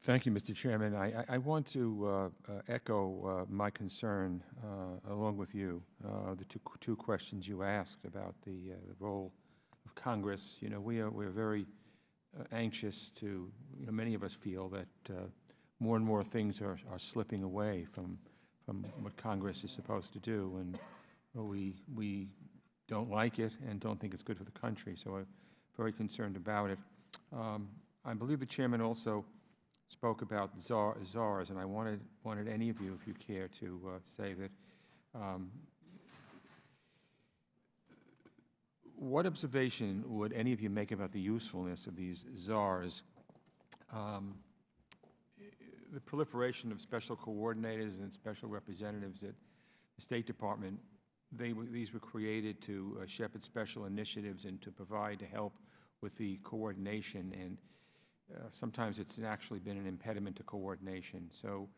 Thank you, Mr. Chairman. I want to echo my concern, along with you, the two questions you asked about the role of Congress. You know, we're very anxious to, many of us feel that more and more things are slipping away from what Congress is supposed to do, and we don't like it and don't think it's good for the country, so I'm very concerned about it. I believe the chairman also spoke about czars, and I wanted any of you, if you care, to say that what observation would any of you make about the usefulness of these czars? The proliferation of special coordinators and special representatives at the State Department, these were created to shepherd special initiatives and to provide help with the coordination, and sometimes it's actually been an impediment to coordination. So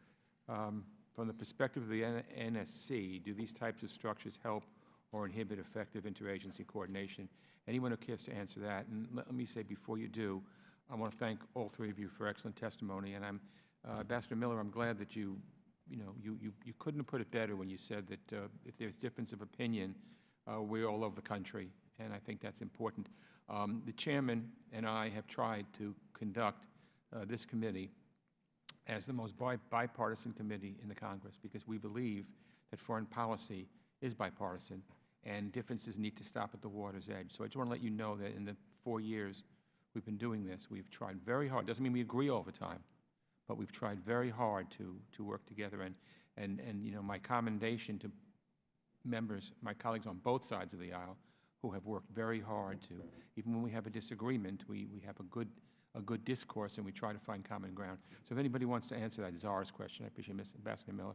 from the perspective of the NSC, do these types of structures help or inhibit effective interagency coordination? Anyone who cares to answer that? And let me say before you do, I want to thank all three of you for excellent testimony, and Ambassador Miller, I'm glad that you couldn't have put it better when you said that if there's difference of opinion, we're all over the country, and I think that's important. The chairman and I have tried to conduct this committee as the most bipartisan committee in the Congress, because we believe that foreign policy is bipartisan and differences need to stop at the water's edge. So I just want to let you know that in the 4 years we've been doing this, we've tried very hard. Doesn't mean we agree all the time, but we've tried very hard to work together, and my commendation to members, my colleagues on both sides of the aisle, who have worked very hard to, even when we have a disagreement, we have a good discourse and we try to find common ground. So if anybody wants to answer that czar's question, I appreciate Ambassador Miller.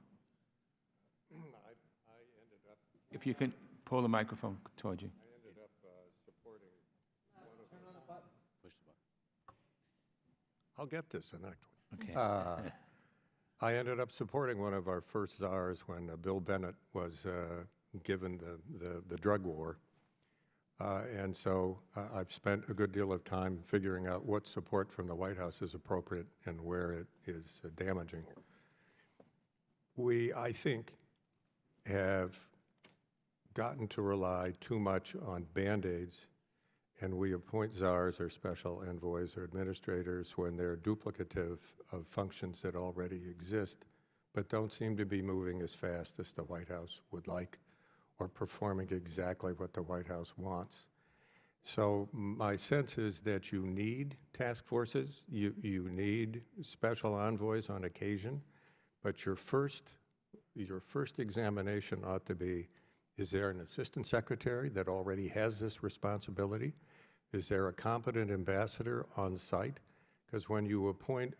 I ended up... If you can pull the microphone towards you. I ended up supporting one of... Turn on the button. Push the button. I'll get this in actually. Okay. I ended up supporting one of our first czars when Bill Bennett was given the drug war. And so I've spent a good deal of time figuring out what support from the White House is appropriate and where it is damaging. We, I think, have gotten to rely too much on Band-Aids, and we appoint czars or special envoys or administrators when they're duplicative of functions that already exist, but don't seem to be moving as fast as the White House would like, or performing exactly what the White House wants. So my sense is that you need task forces, you need special envoys on occasion, but your first examination ought to be, is there an assistant secretary that already has this responsibility? Is there a competent ambassador on site? Because when you appoint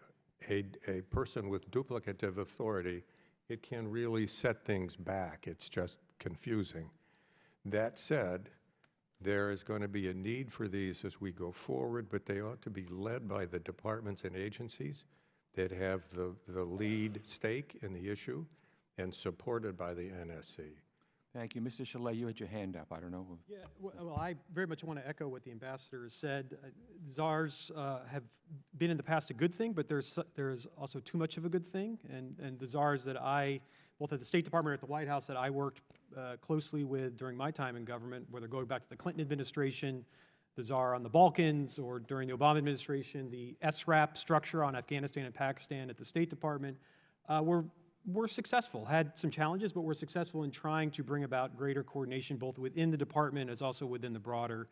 a person with duplicative authority, it can really set things back. It's just confusing. That said, there is going to be a need for these as we go forward, but they ought to be led by the departments and agencies that have the lead stake in the issue and supported by the NSC. Thank you. Mr. Chalet, you had your hand up. I don't know. Yeah, well, I very much want to echo what the ambassador has said. Czars have been in the past a good thing, but there's also too much of a good thing. And the czars that both at the State Department or at the White House, that I worked closely with during my time in government, whether going back to the Clinton administration, the czar on the Balkans, or during the Obama administration, the SRAP structure on Afghanistan and Pakistan at the State Department, were successful, had some challenges, but were successful in trying to bring about greater coordination both within the department as also within the broader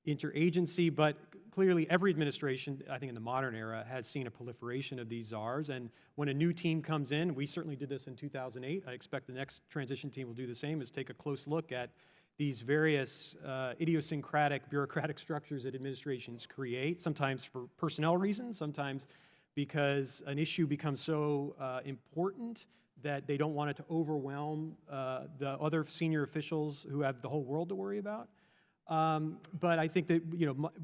interagency. But clearly every administration, I think in the modern era, has seen a proliferation of these czars. And when a new team comes in, we certainly did this in 2008, I expect the next transition team will do the same, is take a close look at these various idiosyncratic bureaucratic structures that administrations create, sometimes for personnel reasons, sometimes because an issue becomes so important that they don't want it to overwhelm the other senior officials who have the whole world to worry about. But I think that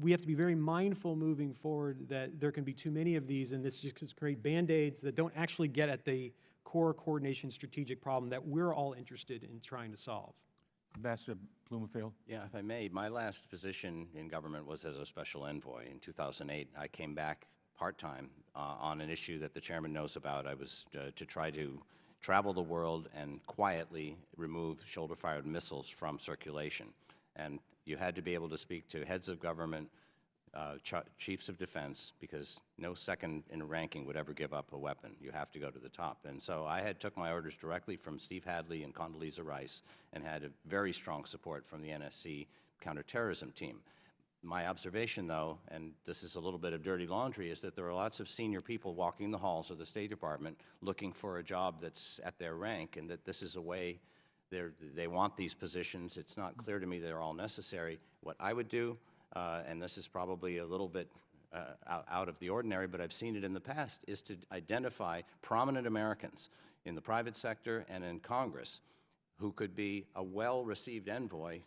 we have to be very mindful moving forward that there can be too many of these, and this just create Band-Aids that don't actually get at the core coordination strategic problem that we're all interested in trying to solve. Ambassador Blumenfield. Yeah, if I may, my last position in government was as a special envoy. In 2008, I came back part-time on an issue that the chairman knows about. I was to try to travel the world and quietly remove shoulder-fired missiles from circulation. And you had to be able to speak to heads of government, chiefs of defense, because no second in ranking would ever give up a weapon. You have to go to the top. And so I took my orders directly from Steve Hadley and Condoleezza Rice and had a very strong support from the NSC counterterrorism team. My observation, though, and this is a little bit of dirty laundry, is that there are lots of senior people walking the halls of the State Department looking for a job that's at their rank, and that this is a way they want these positions. It's not clear to me they're all necessary. What I would do, and this is probably a little bit out of the ordinary, but I've seen it in the past, is to identify prominent Americans in the private sector and in Congress who could be a well-received envoy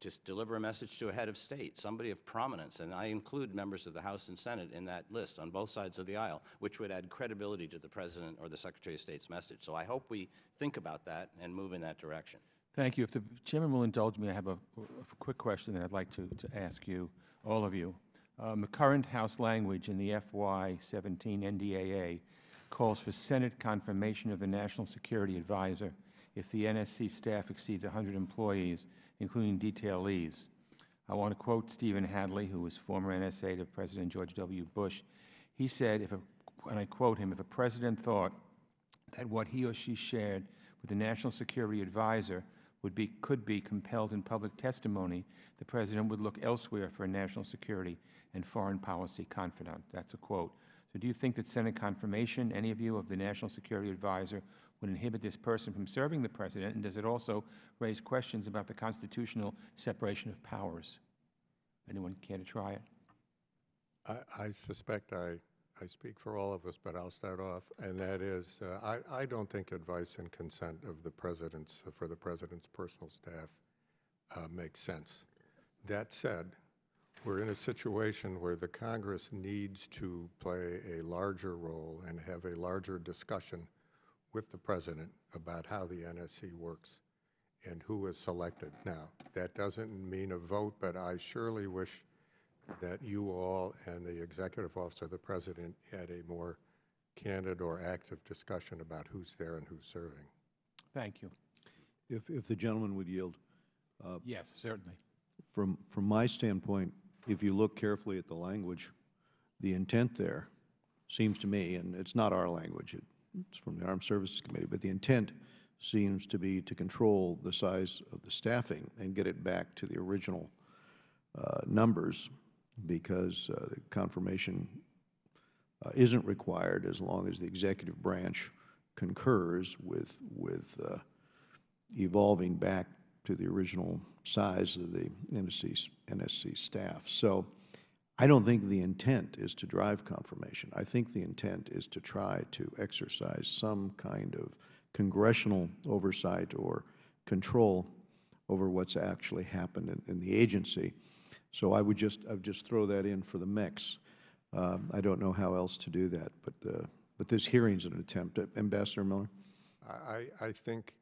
to deliver a message to a head of state, somebody of prominence, and I include members of the House and Senate in that list on both sides of the aisle, which would add credibility to the President or the Secretary of State's message. So I hope we think about that and move in that direction. Thank you. If the chairman will indulge me, I have a quick question that I'd like to ask you, all of you. The current House language in the FY17 NDAA calls for Senate confirmation of the National Security Advisor if the NSC staff exceeds 100 employees, including detailees. I want to quote Stephen Hadley, who was former NSA to President George W. Bush. He said, and I quote him, if a president thought that what he or she shared with the National Security Advisor could be compelled in public testimony, the president would look elsewhere for a national security and foreign policy confidant. That's a quote. So do you think that Senate confirmation, any of you, of the National Security Advisor would inhibit this person from serving the president, and does it also raise questions about the constitutional separation of powers? Anyone care to try it? I suspect I speak for all of us, but I'll start off, and that is, I don't think advice and consent of the president's, for the president's personal staff makes sense. That said, we're in a situation where the Congress needs to play a larger role and have a larger discussion with the president about how the NSC works and who is selected. Now, that doesn't mean a vote, but I surely wish that you all and the executive office of the president had a more candid or active discussion about who's there and who's serving. Thank you. If the gentleman would yield. Yes, certainly. From my standpoint, if you look carefully at the language, the intent there seems to me, and it's not our language, it's from the Armed Services Committee, but the intent seems to be to control the size of the staffing and get it back to the original numbers, because the confirmation isn't required as long as the executive branch concurs with evolving back to the original size of the NSC staff. So I don't think the intent is to drive confirmation. I think the intent is to try to exercise some kind of congressional oversight or control over what's actually happened in the agency. So I would just throw that in for the mix. I don't know how else to do that, but this hearing's an attempt. Ambassador Miller? I think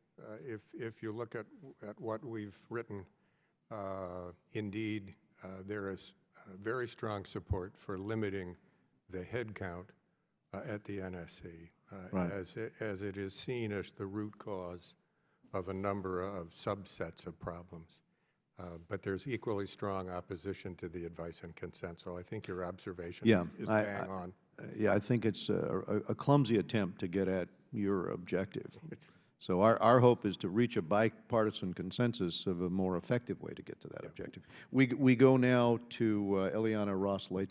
if you look at what we've written, indeed there is very strong support for limiting the head count at the NSC, Right. as it is seen as the root cause of a number of subsets of problems. But there's equally strong opposition to the advice and consent, so I think your observation is bang on. Yeah, I think it's a clumsy attempt to get at your objective. So our hope is to reach a bipartisan consensus of a more effective way to get to that objective. We go now to Eliana Ross-Layton.